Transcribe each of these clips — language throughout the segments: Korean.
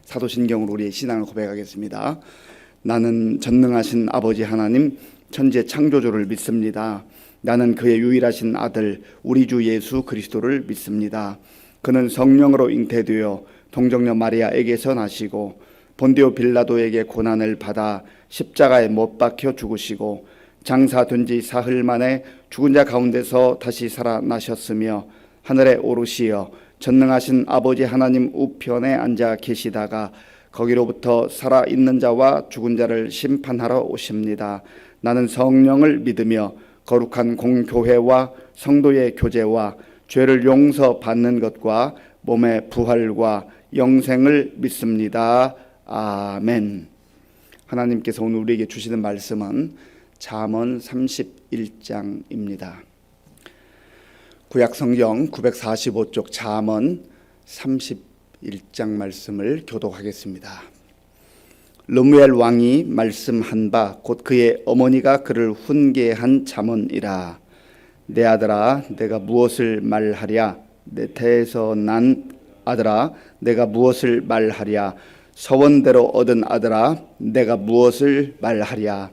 사도신경으로 우리의 신앙을 고백하겠습니다. 나는 전능하신 아버지 하나님 천지 창조주를 믿습니다. 나는 그의 유일하신 아들 우리 주 예수 그리스도를 믿습니다. 그는 성령으로 잉태되어 동정녀 마리아에게서 나시고 본디오 빌라도에게 고난을 받아 십자가에 못 박혀 죽으시고 장사된 지 사흘 만에 죽은 자 가운데서 다시 살아나셨으며 하늘에 오르시어 전능하신 아버지 하나님 우편에 앉아 계시다가 거기로부터 살아있는 자와 죽은 자를 심판하러 오십니다. 나는 성령을 믿으며 거룩한 공교회와 성도의 교제와 죄를 용서받는 것과 몸의 부활과 영생을 믿습니다. 아멘. 하나님께서 오늘 우리에게 주시는 말씀은 잠언 31장입니다. 구약성경 945쪽 잠언 31장 말씀을 교독하겠습니다. 르무엘 왕이 말씀한 바 곧 그의 어머니가 그를 훈계한 잠언이라. 내 아들아 내가 무엇을 말하랴. 내 태에서 난 아들아 내가 무엇을 말하랴. 서원대로 얻은 아들아 내가 무엇을 말하랴.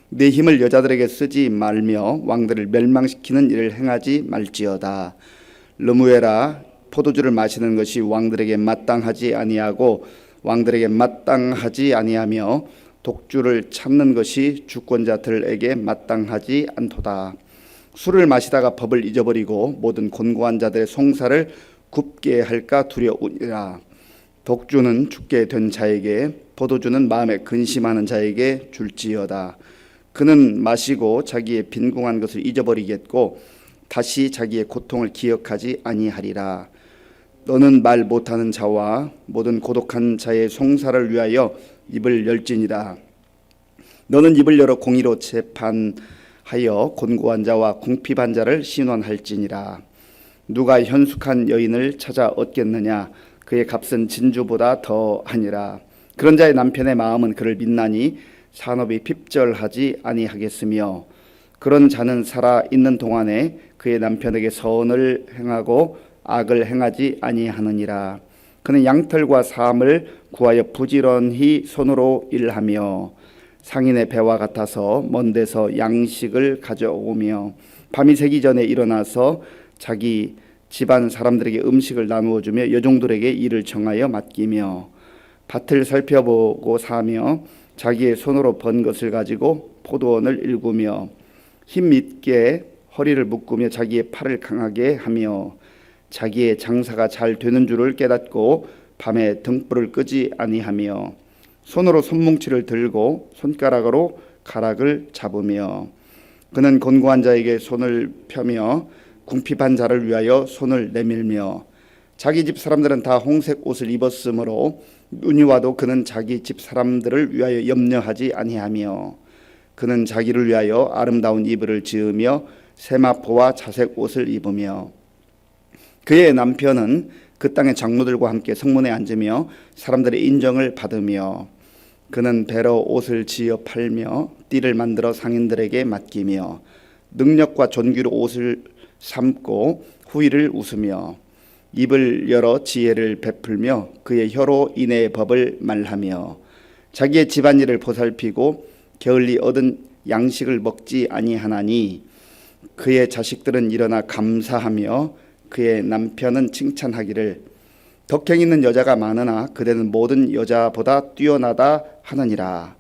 내 힘을 여자들에게 쓰지 말며 왕들을 멸망시키는 일을 행하지 말지어다. 르무엘아 포도주를 마시는 것이 왕들에게 마땅하지 아니하고 왕들에게 마땅하지 아니하며 독주를 참는 것이 주권자들에게 마땅하지 않도다. 술을 마시다가 법을 잊어버리고 모든 곤고한 자들의 송사를 굽게 할까 두려우니라. 독주는 죽게 된 자에게 포도주는 마음에 근심하는 자에게 줄지어다. 그는 마시고 자기의 빈궁한 것을 잊어버리겠고 다시 자기의 고통을 기억하지 아니하리라. 너는 말 못하는 자와 모든 고독한 자의 송사를 위하여 입을 열지니라. 너는 입을 열어 공의로 재판하여 곤고한 자와 궁핍한 자를 신원할지니라. 누가 현숙한 여인을 찾아 얻겠느냐. 그의 값은 진주보다 더하니라. 그런 자의 남편의 마음은 그를 믿나니 산업이 핍절하지 아니하겠으며 그런 자는 살아 있는 동안에 그의 남편에게 선을 행하고 악을 행하지 아니하느니라. 그는 양털과 삶을 구하여 부지런히 손으로 일하며 상인의 배와 같아서 먼 데서 양식을 가져오며 밤이 새기 전에 일어나서 자기 집안 사람들에게 음식을 나누어 주며 여종들에게 일을 정하여 맡기며 밭을 살펴보고 사며 자기의 손으로 번 것을 가지고 포도원을 일구며 힘있게 허리를 묶으며 자기의 팔을 강하게 하며 자기의 장사가 잘 되는 줄을 깨닫고 밤에 등불을 끄지 아니하며 손으로 손뭉치를 들고 손가락으로 가락을 잡으며 그는 곤고한 자에게 손을 펴며 궁핍한 자를 위하여 손을 내밀며 자기 집 사람들은 다 홍색 옷을 입었으므로 눈이 와도 그는 자기 집 사람들을 위하여 염려하지 아니하며 그는 자기를 위하여 아름다운 이불을 지으며 세마포와 자색 옷을 입으며 그의 남편은 그 땅의 장로들과 함께 성문에 앉으며 사람들의 인정을 받으며 그는 배로 옷을 지어 팔며 띠를 만들어 상인들에게 맡기며 능력과 존귀로 옷을 삼고 후일을 웃으며 입을 열어 지혜를 베풀며 그의 혀로 인애의 법을 말하며 자기의 집안일을 보살피고 게을리 얻은 양식을 먹지 아니하나니 그의 자식들은 일어나 감사하며 그의 남편은 칭찬하기를 덕행 있는 여자가 많으나 그대는 모든 여자보다 뛰어나다 하느니라.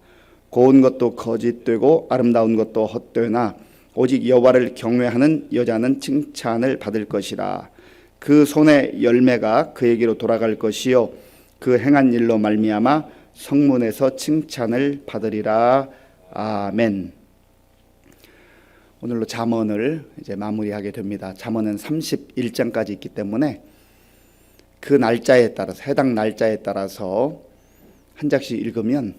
고운 것도 거짓되고 아름다운 것도 헛되나 오직 여호와를 경외하는 여자는 칭찬을 받을 것이라. 그 손의 열매가 그에게로 돌아갈 것이요 그 행한 일로 말미암아 성문에서 칭찬을 받으리라. 아멘. 오늘로 잠언을 이제 마무리하게 됩니다. 잠언은 31장까지 있기 때문에 그 날짜에 따라서 해당 날짜에 따라서 한 장씩 읽으면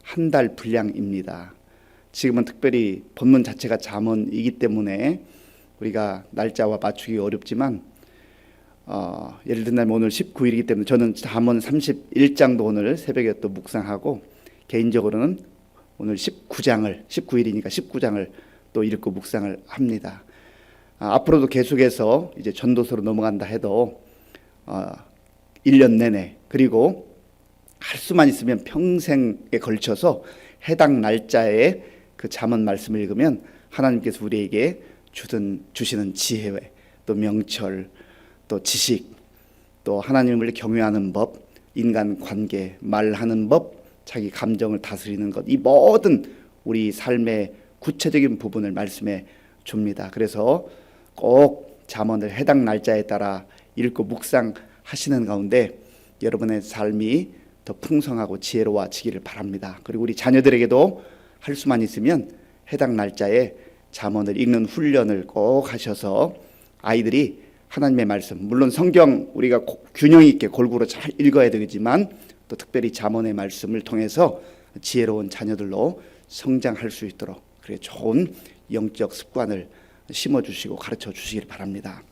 한 달 분량입니다. 지금은 특별히 본문 자체가 잠언이기 때문에 우리가 날짜와 맞추기 어렵지만 예를 들면 오늘 19일이기 때문에 저는 잠언 31장도 오늘 새벽에 또 묵상하고 개인적으로는 오늘 19일이니까 19장을 또 읽고 묵상을 합니다. 앞으로도 계속해서 이제 전도서로 넘어간다 해도 1년 내내 그리고 할 수만 있으면 평생에 걸쳐서 해당 날짜에 그 잠언 말씀을 읽으면 하나님께서 우리에게 주시는 지혜, 또 명철, 또 지식, 또 하나님을 경외하는 법, 인간 관계, 말하는 법, 자기 감정을 다스리는 것, 이 모든 우리 삶의 구체적인 부분을 말씀해 줍니다. 그래서 꼭 잠언을 해당 날짜에 따라 읽고 묵상하시는 가운데 여러분의 삶이 더 풍성하고 지혜로워지기를 바랍니다. 그리고 우리 자녀들에게도 할 수만 있으면 해당 날짜에 잠언을 읽는 훈련을 꼭 하셔서 아이들이 하나님의 말씀, 물론 성경 우리가 균형 있게 골고루 잘 읽어야 되겠지만 또 특별히 잠언의 말씀을 통해서 지혜로운 자녀들로 성장할 수 있도록 그래 좋은 영적 습관을 심어주시고 가르쳐 주시길 바랍니다.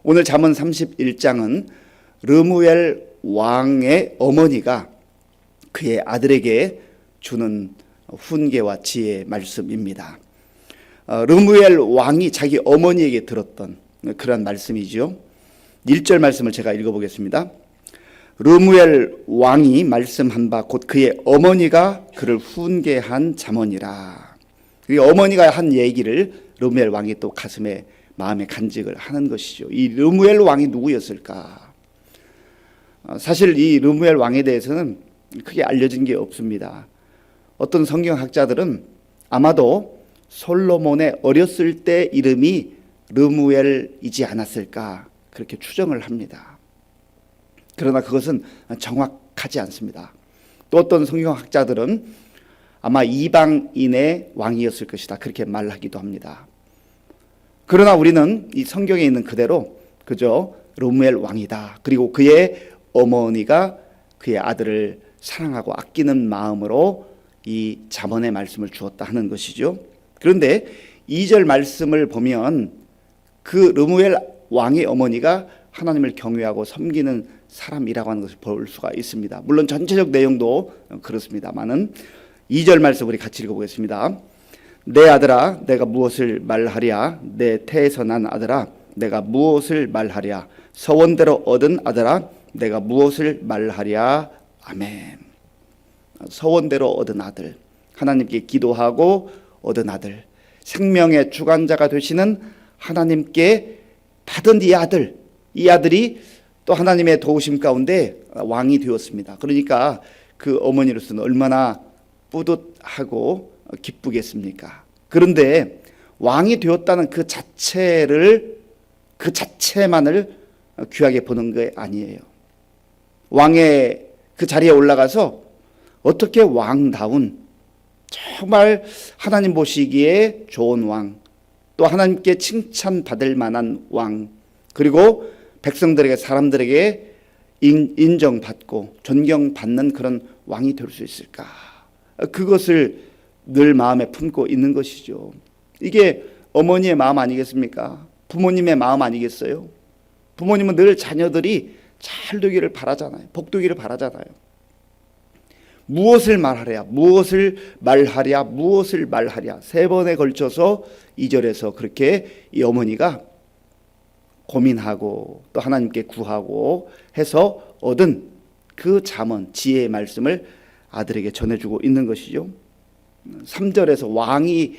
오늘 잠언 31장은 르무엘 왕의 어머니가 그의 아들에게 주는 훈계와 지혜의 말씀입니다. 르무엘 왕이 자기 어머니에게 들었던 그런 말씀이죠. 1절 말씀을 제가 읽어보겠습니다. 르무엘 왕이 말씀한 바 곧 그의 어머니가 그를 훈계한 잠언이라. 어머니가 한 얘기를 르무엘 왕이 또 가슴에 마음에 간직을 하는 것이죠. 이 르무엘 왕이 누구였을까? 사실 이 르무엘 왕에 대해서는 크게 알려진 게 없습니다. 어떤 성경학자들은 아마도 솔로몬의 어렸을 때 이름이 르무엘이지 않았을까 그렇게 추정을 합니다. 그러나 그것은 정확하지 않습니다. 또 어떤 성경학자들은 아마 이방인의 왕이었을 것이다 그렇게 말하기도 합니다. 그러나 우리는 이 성경에 있는 그대로 그저 르무엘 왕이다. 그리고 그의 어머니가 그의 아들을 사랑하고 아끼는 마음으로 이 잠언의 말씀을 주었다 하는 것이죠. 그런데 2절 말씀을 보면 그 르무엘 왕의 어머니가 하나님을 경외하고 섬기는 사람이라고 하는 것을 볼 수가 있습니다. 물론 전체적 내용도 그렇습니다만은 2절 말씀 우리 같이 읽어보겠습니다. 내 아들아 내가 무엇을 말하랴 내 태에서 난 아들아 내가 무엇을 말하랴 서원대로 얻은 아들아 내가 무엇을 말하랴. 아멘. 서원대로 얻은 아들, 하나님께 기도하고 얻은 아들, 생명의 주관자가 되시는 하나님께 받은 이 아들이 또 하나님의 도우심 가운데 왕이 되었습니다. 그러니까 그 어머니로서는 얼마나 뿌듯하고 기쁘겠습니까? 그런데 왕이 되었다는 그 자체만을 귀하게 보는 게 아니에요. 왕의 그 자리에 올라가서 어떻게 왕다운 정말 하나님 보시기에 좋은 왕, 또 하나님께 칭찬받을 만한 왕, 그리고 백성들에게 사람들에게 인정받고 존경받는 그런 왕이 될 수 있을까? 그것을 늘 마음에 품고 있는 것이죠. 이게 어머니의 마음 아니겠습니까? 부모님의 마음 아니겠어요? 부모님은 늘 자녀들이 잘 되기를 바라잖아요. 복되기를 바라잖아요. 무엇을 말하랴, 무엇을 말하랴, 무엇을 말하랴 3번에 걸쳐서 2절에서 그렇게 이 어머니가 고민하고 또 하나님께 구하고 해서 얻은 그 잠언, 지혜의 말씀을 아들에게 전해주고 있는 것이죠. 3절에서 왕이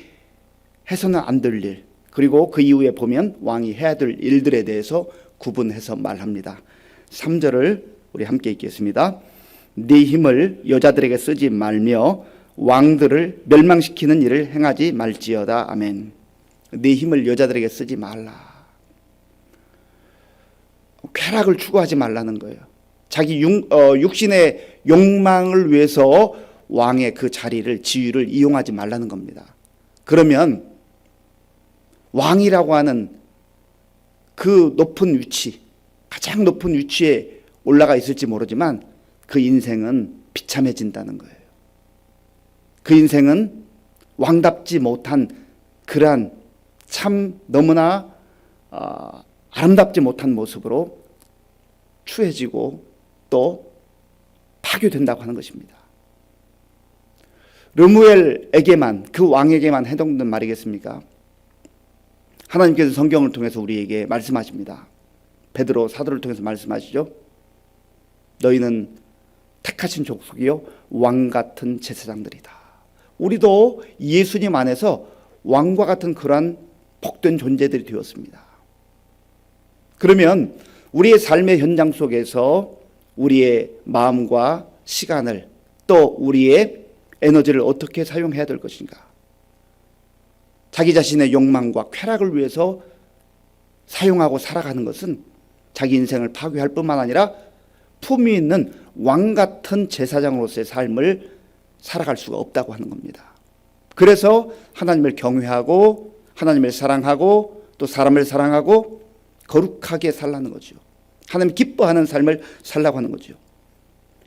해서는 안 될 일, 그리고 그 이후에 보면 왕이 해야 될 일들에 대해서 구분해서 말합니다. 3절을 우리 함께 읽겠습니다. 네 힘을 여자들에게 쓰지 말며 왕들을 멸망시키는 일을 행하지 말지어다. 아멘. 네 힘을 여자들에게 쓰지 말라. 쾌락을 추구하지 말라는 거예요. 자기 육신의 욕망을 위해서 왕의 그 자리를, 지위를 이용하지 말라는 겁니다. 그러면 왕이라고 하는 그 높은 위치, 가장 높은 위치에 올라가 있을지 모르지만 그 인생은 비참해진다는 거예요. 그 인생은 왕답지 못한 그러한 참 너무나 아름답지 못한 모습으로 추해지고 또 파괴된다고 하는 것입니다. 르무엘에게만, 그 왕에게만 해당되는 말이겠습니까? 하나님께서 성경을 통해서 우리에게 말씀하십니다. 베드로 사도를 통해서 말씀하시죠. 너희는 택하신 족속이요 왕 같은 제사장들이다. 우리도 예수님 안에서 왕과 같은 그러한 복된 존재들이 되었습니다. 그러면 우리의 삶의 현장 속에서 우리의 마음과 시간을 또 우리의 에너지를 어떻게 사용해야 될 것인가? 자기 자신의 욕망과 쾌락을 위해서 사용하고 살아가는 것은 자기 인생을 파괴할 뿐만 아니라 품위 있는 왕 같은 제사장으로서의 삶을 살아갈 수가 없다고 하는 겁니다. 그래서 하나님을 경외하고 하나님을 사랑하고 또 사람을 사랑하고 거룩하게 살라는 거죠. 하나님 기뻐하는 삶을 살라고 하는 거죠.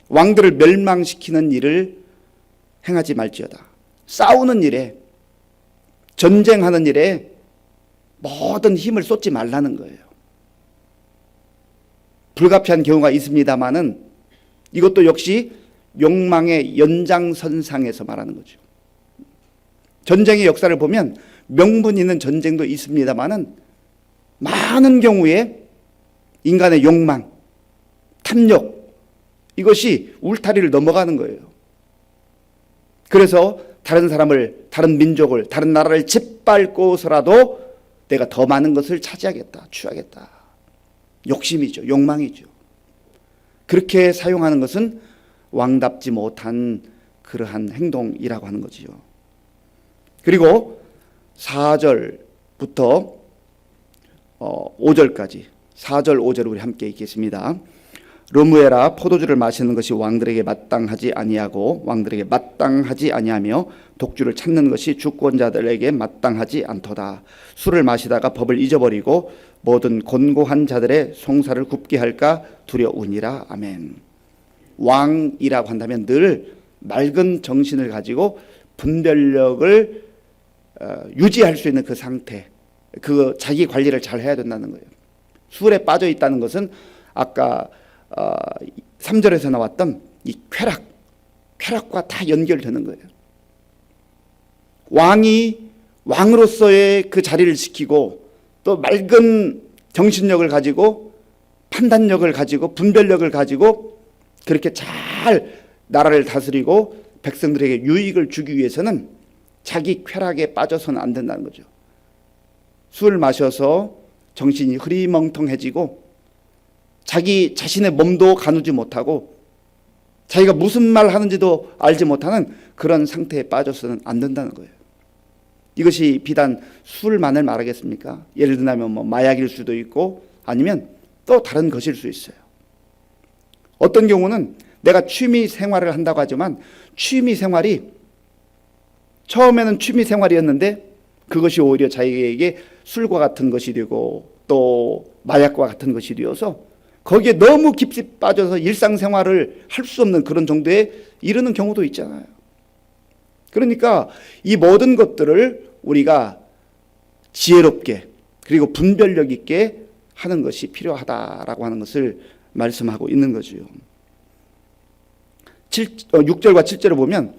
왕들을 멸망시키는 일을 행하지 말지어다. 싸우는 일에, 전쟁하는 일에 모든 힘을 쏟지 말라는 거예요. 불가피한 경우가 있습니다마는 이것도 역시 욕망의 연장선상에서 말하는 거죠. 전쟁의 역사를 보면 명분 있는 전쟁도 있습니다마는 많은 경우에 인간의 욕망, 탐욕, 이것이 울타리를 넘어가는 거예요. 그래서 다른 사람을, 다른 민족을, 다른 나라를 짓밟고서라도 내가 더 많은 것을 차지하겠다, 취하겠다. 욕심이죠. 욕망이죠. 그렇게 사용하는 것은 왕답지 못한 그러한 행동이라고 하는 거지요. 그리고 4절부터 5절까지 4절 5절 우리 함께 읽겠습니다. 르무엘아, 포도주를 마시는 것이 왕들에게 마땅하지 아니하고 왕들에게 마땅하지 아니하며 독주를 찾는 것이 주권자들에게 마땅하지 않도다. 술을 마시다가 법을 잊어버리고 모든 곤고한 자들의 송사를 굽게 할까 두려우니라. 아멘. 왕이라고 한다면 늘 맑은 정신을 가지고 분별력을 유지할 수 있는 그 상태, 그 자기 관리를 잘 해야 된다는 거예요. 술에 빠져 있다는 것은 아까 3절에서 나왔던 이 쾌락과 다 연결되는 거예요. 왕이 왕으로서의 그 자리를 지키고 또 맑은 정신력을 가지고 판단력을 가지고 분별력을 가지고 그렇게 잘 나라를 다스리고 백성들에게 유익을 주기 위해서는 자기 쾌락에 빠져서는 안 된다는 거죠. 술을 마셔서 정신이 흐리멍텅해지고 자기 자신의 몸도 가누지 못하고 자기가 무슨 말 하는지도 알지 못하는 그런 상태에 빠져서는 안 된다는 거예요. 이것이 비단 술만을 말하겠습니까? 예를 들면 마약일 수도 있고 아니면 또 다른 것일 수 있어요. 어떤 경우는 내가 취미 생활을 한다고 하지만 취미 생활이 처음에는 취미 생활이었는데 그것이 오히려 자기에게 술과 같은 것이 되고 또 마약과 같은 것이 되어서 거기에 너무 깊이 빠져서 일상생활을 할 수 없는 그런 정도에 이르는 경우도 있잖아요. 그러니까 이 모든 것들을 우리가 지혜롭게 그리고 분별력 있게 하는 것이 필요하다라고 하는 것을 말씀하고 있는 거죠. 6절과 7절을 보면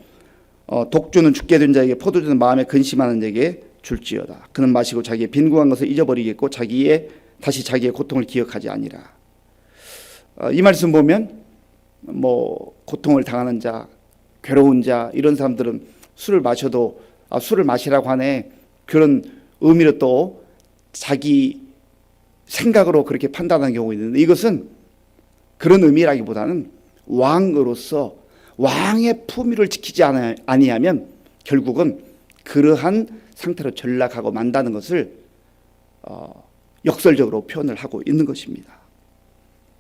독주는 죽게 된 자에게 포도주는 마음에 근심하는 자에게 줄지어다. 그는 마시고 자기의 빈궁한 것을 잊어버리겠고 다시 자기의 고통을 기억하지 아니라. 이 말씀 보면 고통을 당하는 자, 괴로운 자 이런 사람들은 술을 마셔도 술을 마시라고 하네 그런 의미로 또 자기 생각으로 그렇게 판단하는 경우가 있는데 이것은 그런 의미라기보다는 왕으로서 왕의 품위를 지키지 아니하면 결국은 그러한 상태로 전락하고 만다는 것을 역설적으로 표현을 하고 있는 것입니다.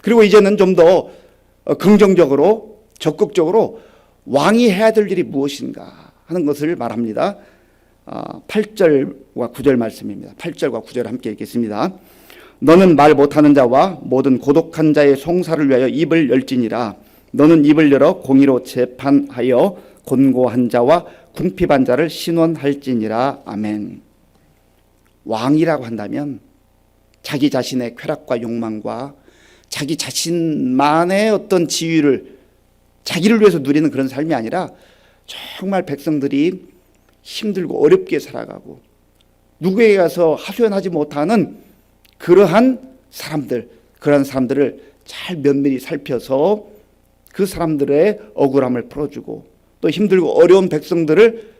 그리고 이제는 좀 더 긍정적으로 적극적으로 왕이 해야 될 일이 무엇인가 하는 것을 말합니다. 8절과 9절 말씀입니다. 8절과 9절 함께 읽겠습니다. 너는 말 못하는 자와 모든 고독한 자의 송사를 위하여 입을 열지니라. 너는 입을 열어 공의로 재판하여 곤고한 자와 궁핍한 자를 신원할지니라. 아멘. 왕이라고 한다면 자기 자신의 쾌락과 욕망과 자기 자신만의 어떤 지위를 자기를 위해서 누리는 그런 삶이 아니라 정말 백성들이 힘들고 어렵게 살아가고 누구에게 가서 하소연하지 못하는 그러한 사람들을 잘 면밀히 살펴서 그 사람들의 억울함을 풀어주고 또 힘들고 어려운 백성들을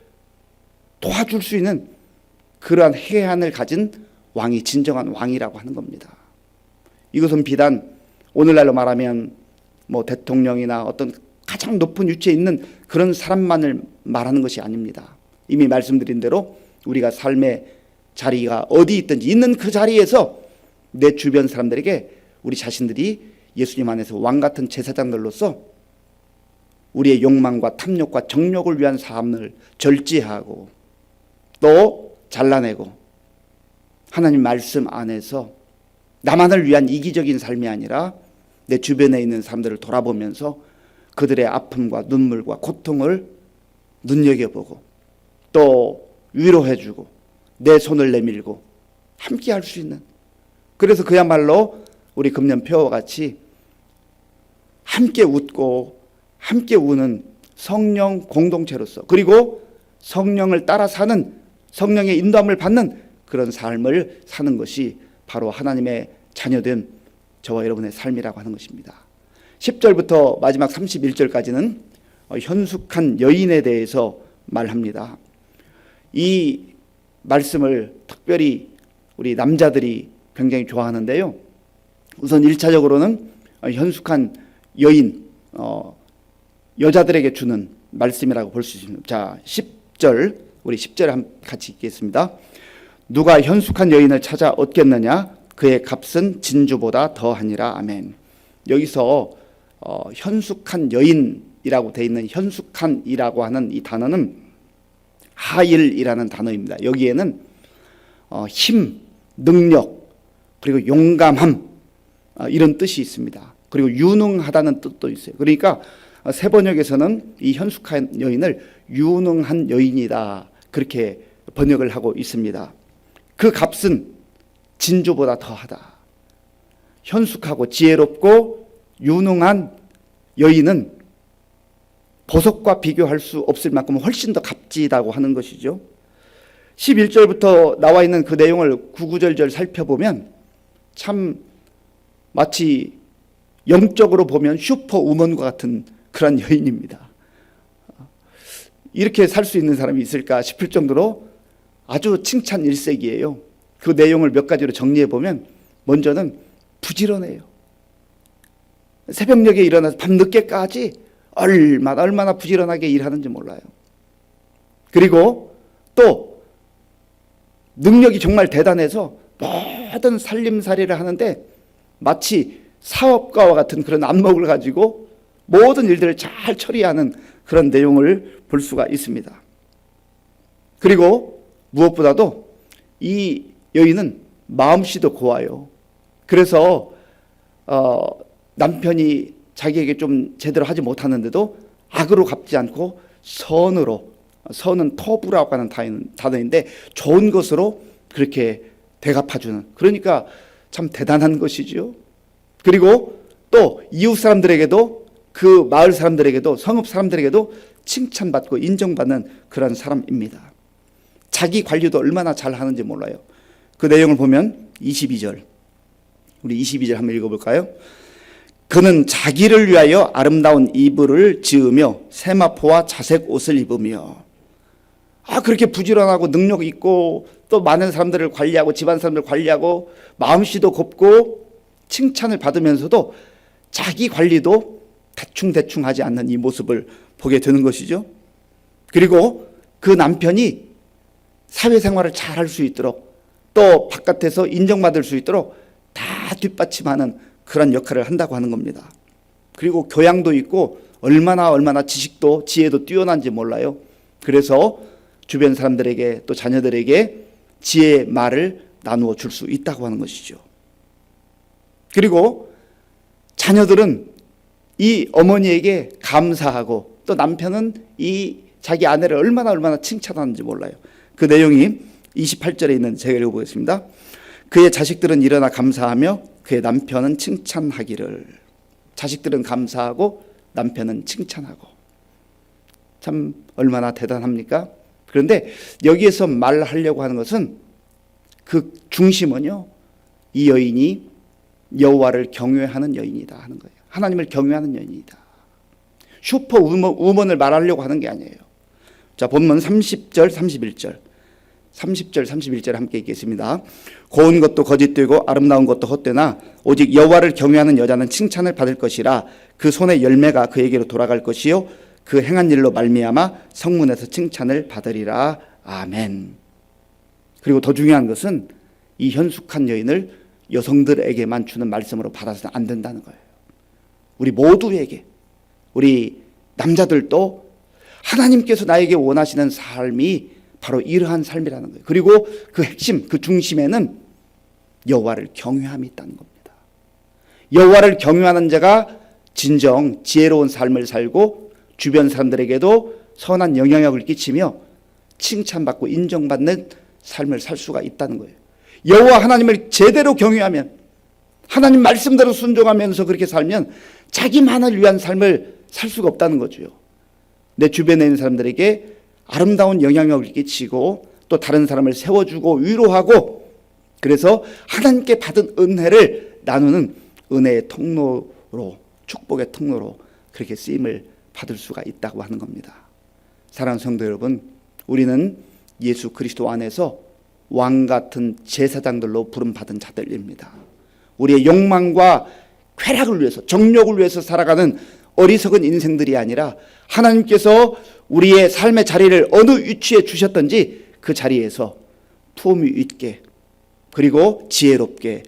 도와줄 수 있는 그러한 해안을 가진 왕이 진정한 왕이라고 하는 겁니다. 이것은 비단 오늘날로 말하면 뭐 대통령이나 어떤 가장 높은 위치에 있는 그런 사람만을 말하는 것이 아닙니다. 이미 말씀드린 대로 우리가 삶의 자리가 어디 있든지 있는 그 자리에서 내 주변 사람들에게 우리 자신들이 예수님 안에서 왕 같은 제사장들로서 우리의 욕망과 탐욕과 정욕을 위한 삶을 절제하고 또 잘라내고 하나님 말씀 안에서 나만을 위한 이기적인 삶이 아니라 내 주변에 있는 사람들을 돌아보면서 그들의 아픔과 눈물과 고통을 눈여겨보고 또 위로해주고 내 손을 내밀고 함께 할 수 있는, 그래서 그야말로 우리 금년표와 같이 함께 웃고 함께 우는 성령 공동체로서, 그리고 성령을 따라 사는, 성령의 인도함을 받는 그런 삶을 사는 것이 바로 하나님의 자녀된 저와 여러분의 삶이라고 하는 것입니다. 10절부터 마지막 31절까지는 현숙한 여인에 대해서 말합니다. 이 말씀을 특별히 우리 남자들이 굉장히 좋아하는데요. 우선 1차적으로는 현숙한 여인, 여자들에게 주는 말씀이라고 볼 수 있습니다. 자, 10절, 우리 10절 같이 읽겠습니다. 누가 현숙한 여인을 찾아 얻겠느냐? 그의 값은 진주보다 더하니라. 아멘. 여기서 현숙한 여인이라고 되어 있는 현숙한이라고 하는 이 단어는 하일이라는 단어입니다. 여기에는 힘, 능력, 그리고 용감함, 이런 뜻이 있습니다. 그리고 유능하다는 뜻도 있어요. 그러니까 새 번역에서는 이 현숙한 여인을 유능한 여인이다, 그렇게 번역을 하고 있습니다. 그 값은 진주보다 더하다. 현숙하고 지혜롭고 유능한 여인은 보석과 비교할 수 없을 만큼 훨씬 더 값지다고 하는 것이죠. 11절부터 나와 있는 그 내용을 구구절절 살펴보면 참 마치 영적으로 보면 슈퍼우먼과 같은 그런 여인입니다. 이렇게 살 수 있는 사람이 있을까 싶을 정도로 아주 칭찬 일색이에요. 그 내용을 몇 가지로 정리해 보면, 먼저는 부지런해요. 새벽녘에 일어나서 밤늦게까지 얼마나 부지런하게 일하는지 몰라요. 그리고 또 능력이 정말 대단해서 모든 살림살이를 하는데 마치 사업가와 같은 그런 안목을 가지고 모든 일들을 잘 처리하는 그런 내용을 볼 수가 있습니다. 그리고 무엇보다도 이 여인은 마음씨도 고와요. 그래서 남편이 자기에게 좀 제대로 하지 못하는데도 악으로 갚지 않고 선으로, 선은 토부라고 하는 단어인데 좋은 것으로 그렇게 대갚아주는, 그러니까 참 대단한 것이죠. 그리고 또 이웃 사람들에게도, 그 마을 사람들에게도, 성읍 사람들에게도 칭찬받고 인정받는 그런 사람입니다. 자기 관리도 얼마나 잘하는지 몰라요. 그 내용을 보면 22절, 우리 22절 한번 읽어볼까요? 그는 자기를 위하여 아름다운 이불을 지으며 세마포와 자색 옷을 입으며, 그렇게 부지런하고 능력 있고 또 많은 사람들을 관리하고 집안 사람들을 관리하고 마음씨도 곱고 칭찬을 받으면서도 자기 관리도 대충 하지 않는 이 모습을 보게 되는 것이죠. 그리고 그 남편이 사회생활을 잘 할 수 있도록 또 바깥에서 인정받을 수 있도록 다 뒷받침하는 그런 역할을 한다고 하는 겁니다. 그리고 교양도 있고 얼마나 지식도 지혜도 뛰어난지 몰라요. 그래서 주변 사람들에게 또 자녀들에게 지혜의 말을 나누어 줄 수 있다고 하는 것이죠. 그리고 자녀들은 이 어머니에게 감사하고 또 남편은 이 자기 아내를 얼마나 칭찬하는지 몰라요. 그 내용이 28절에 있는 제가 읽어보겠습니다. 그의 자식들은 일어나 감사하며 그의 남편은 칭찬하기를. 자식들은 감사하고 남편은 칭찬하고. 참 얼마나 대단합니까? 그런데 여기에서 말하려고 하는 것은, 그 중심은요, 이 여인이 여호와를 경외하는 여인이다 하는 거예요. 하나님을 경외하는 여인이다. 슈퍼 우먼을 말하려고 하는 게 아니에요. 자, 본문 30절 31절 30절 31절 함께 읽겠습니다. 고운 것도 거짓되고 아름다운 것도 헛되나 오직 여호와를 경외하는 여자는 칭찬을 받을 것이라. 그 손의 열매가 그에게로 돌아갈 것이요 그 행한 일로 말미암아 성문에서 칭찬을 받으리라. 아멘. 그리고 더 중요한 것은 이 현숙한 여인을 여성들에게만 주는 말씀으로 받아서는 안 된다는 거예요. 우리 모두에게, 우리 남자들도 하나님께서 나에게 원하시는 삶이 바로 이러한 삶이라는 거예요. 그리고 그 핵심, 그 중심에는 여호와를 경외함이 있다는 겁니다. 여호와를 경외하는 자가 진정 지혜로운 삶을 살고 주변 사람들에게도 선한 영향력을 끼치며 칭찬받고 인정받는 삶을 살 수가 있다는 거예요. 여호와 하나님을 제대로 경외하면, 하나님 말씀대로 순종하면서 그렇게 살면 자기만을 위한 삶을 살 수가 없다는 거죠. 내 주변에 있는 사람들에게 아름다운 영향력을 끼치고 또 다른 사람을 세워주고 위로하고, 그래서 하나님께 받은 은혜를 나누는 은혜의 통로로, 축복의 통로로 그렇게 쓰임을 받을 수가 있다고 하는 겁니다. 사랑하는 성도 여러분, 우리는 예수 그리스도 안에서 왕 같은 제사장들로 부름받은 자들입니다. 우리의 욕망과 쾌락을 위해서, 정욕을 위해서 살아가는 어리석은 인생들이 아니라 하나님께서 우리의 삶의 자리를 어느 위치에 주셨던지 그 자리에서 품위 있게, 그리고 지혜롭게,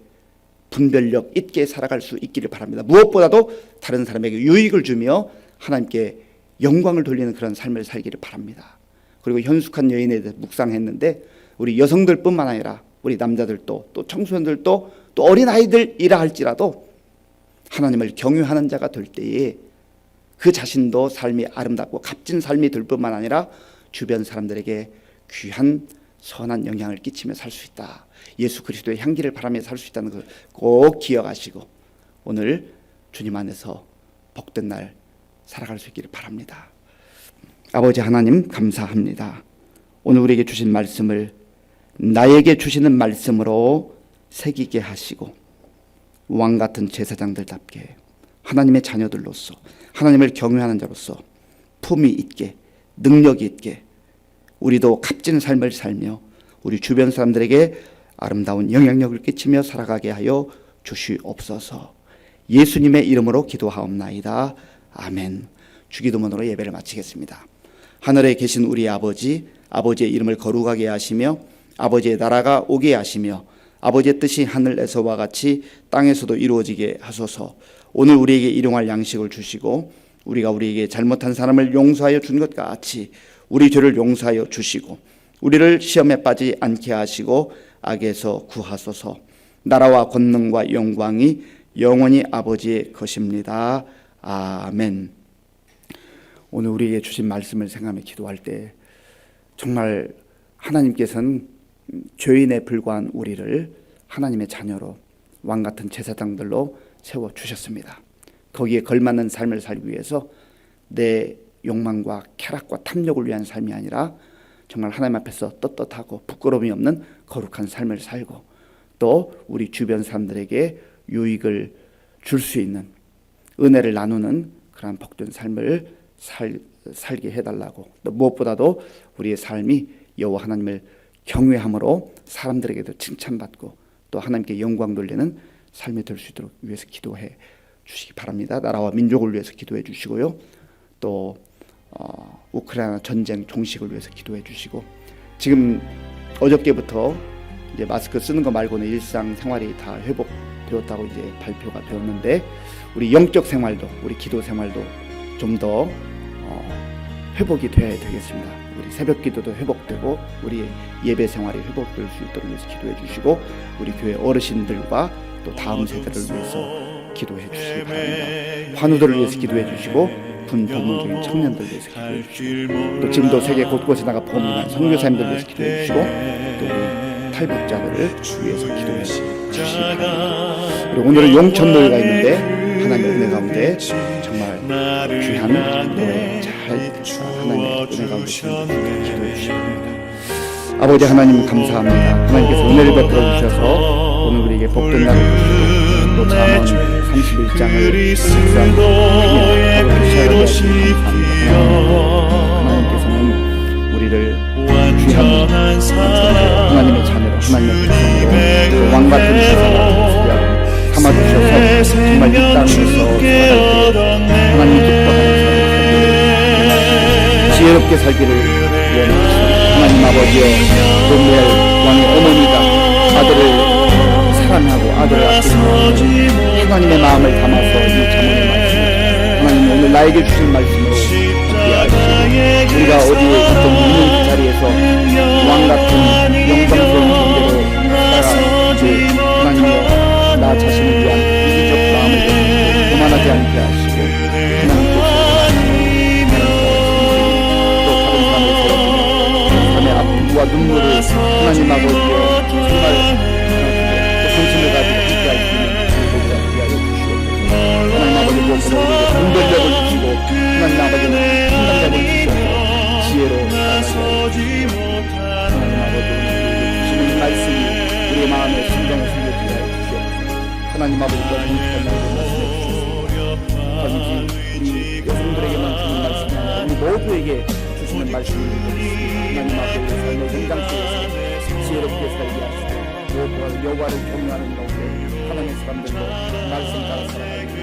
분별력 있게 살아갈 수 있기를 바랍니다. 무엇보다도 다른 사람에게 유익을 주며 하나님께 영광을 돌리는 그런 삶을 살기를 바랍니다. 그리고 현숙한 여인에 대해 묵상했는데, 우리 여성들뿐만 아니라 우리 남자들도, 또 청소년들도, 또 어린아이들이라 할지라도 하나님을 경외하는 자가 될 때에 그 자신도 삶이 아름답고 값진 삶이 될 뿐만 아니라 주변 사람들에게 귀한 선한 영향을 끼치며 살 수 있다. 예수 그리스도의 향기를 바라며 살 수 있다는 걸 꼭 기억하시고 오늘 주님 안에서 복된 날 살아갈 수 있기를 바랍니다. 아버지 하나님 감사합니다. 오늘 우리에게 주신 말씀을 나에게 주시는 말씀으로 새기게 하시고 왕 같은 제사장들답게 하나님의 자녀들로서, 하나님을 경외하는 자로서 품위 있게, 능력이 있게 우리도 값진 삶을 살며 우리 주변 사람들에게 아름다운 영향력을 끼치며 살아가게 하여 주시옵소서. 예수님의 이름으로 기도하옵나이다. 아멘. 주기도문으로 예배를 마치겠습니다. 하늘에 계신 우리 아버지, 아버지의 이름을 거룩하게 하시며 아버지의 나라가 오게 하시며 아버지의 뜻이 하늘에서와 같이 땅에서도 이루어지게 하소서. 오늘 우리에게 일용할 양식을 주시고 우리가 우리에게 잘못한 사람을 용서하여 준 것 같이 우리 죄를 용서하여 주시고 우리를 시험에 빠지지 않게 하시고 악에서 구하소서. 나라와 권능과 영광이 영원히 아버지의 것입니다. 아멘. 오늘 우리에게 주신 말씀을 생각하며 기도할 때 정말 하나님께서는 죄인에 불과한 우리를 하나님의 자녀로 왕같은 제사장들로 세워주셨습니다. 거기에 걸맞는 삶을 살기 위해서 내 욕망과 쾌락과 탐욕을 위한 삶이 아니라 정말 하나님 앞에서 떳떳하고 부끄러움이 없는 거룩한 삶을 살고 또 우리 주변 사람들에게 유익을 줄 수 있는 은혜를 나누는 그러한 복된 삶을 살게 해달라고, 또 무엇보다도 우리의 삶이 여호와 하나님을 경외함으로 사람들에게도 칭찬받고 또 하나님께 영광 돌리는 삶이 될 수 있도록 위해서 기도해 주시기 바랍니다. 나라와 민족을 위해서 기도해 주시고요. 또 우크라이나 전쟁 종식을 위해서 기도해 주시고, 지금 어저께부터 이제 마스크 쓰는 거 말고는 일상 생활이 다 회복되었다고 이제 발표가 되었는데 우리 영적 생활도, 우리 기도 생활도 좀 더 회복이 되어야 되겠습니다. 우리 새벽 기도도 회복되고 우리 예배 생활이 회복될 수 있도록 위해서 기도해 주시고 우리 교회 어르신들과 또 다음 세대를 위해서 기도해 주시기 바랍니다. 환우들을 위해서 기도해 주시고 군 복무 중인 청년들 위해서 기도해 주시고 또 지금도 세계 곳곳에 나가 복음하는 선교사님들 위해서 기도해 주시고 또 우리 탈북자들을 위해서 기도해 주시기 바랍니다. 그리고 오늘은 용천노예가 있는데 하나님의 은혜 가운데 정말 귀한 노래 잘 하나님의 은혜 가운데 기도해 주시기 바랍니다. 아버지 하나님 감사합니다. 하나님께서 은혜를 베풀어 주셔서 오늘 우리에게 복된 날을 주시고 또 잠언 31장을 묵상하며 감사합니다. 하나님께서는 우리를 귀한 하나님의 자녀로, 하나님의 백성으로 왕 같은 세상을 삼아주셔서 정말 이 땅에서 하나님 기뻐하는 지혜롭게 살기를 원하시는 하나님 아버지여, 롬멜 왕의 어머니가 아들을 사랑하고 아들을 아끼는 하나님의 마음을 담아서 이 자문의 말씀을 하나님 오늘 나에게 주신 말씀으로 함께 하시고, 우리가 어디에 있든 있는 그 자리에서 왕 같은 영광스러운 존재로 살아가는지 하나님여, 나 자신을 위한 이기적 마음을 가지고 교만하지 않게 하시고 하나님께서 또 다른 삶을 세워주며 삶의 아픔과 눈물을 하나님 아버지여 정말 관심을 가지고 함께할 수 있는 기회를 함께하여 주시옵소서. 하나님 아버지 무엇보다 우리에게 분별력을 주시고 하나님 아버지는 판단력을 주셔서 지혜로 살아가게 하시옵소서. 하나님 아버지 우리에게 주시는 이 말씀이 우리의 마음에 심장에 새겨지게 하여 주시옵소서. 하나님 아버지가 유익한 말씀을 말씀해 주셨습니다. 단지 우리 여성들에게만 주는 말씀이 아니라 우리 모두에게 주시는 말씀을 믿습니다. 하나님 앞에 우리 삶의 현장 속에서 지혜롭게 살게 하시고 여호와를 경외하는 가운데 하나님의 사람들로 말씀 따라 살아가기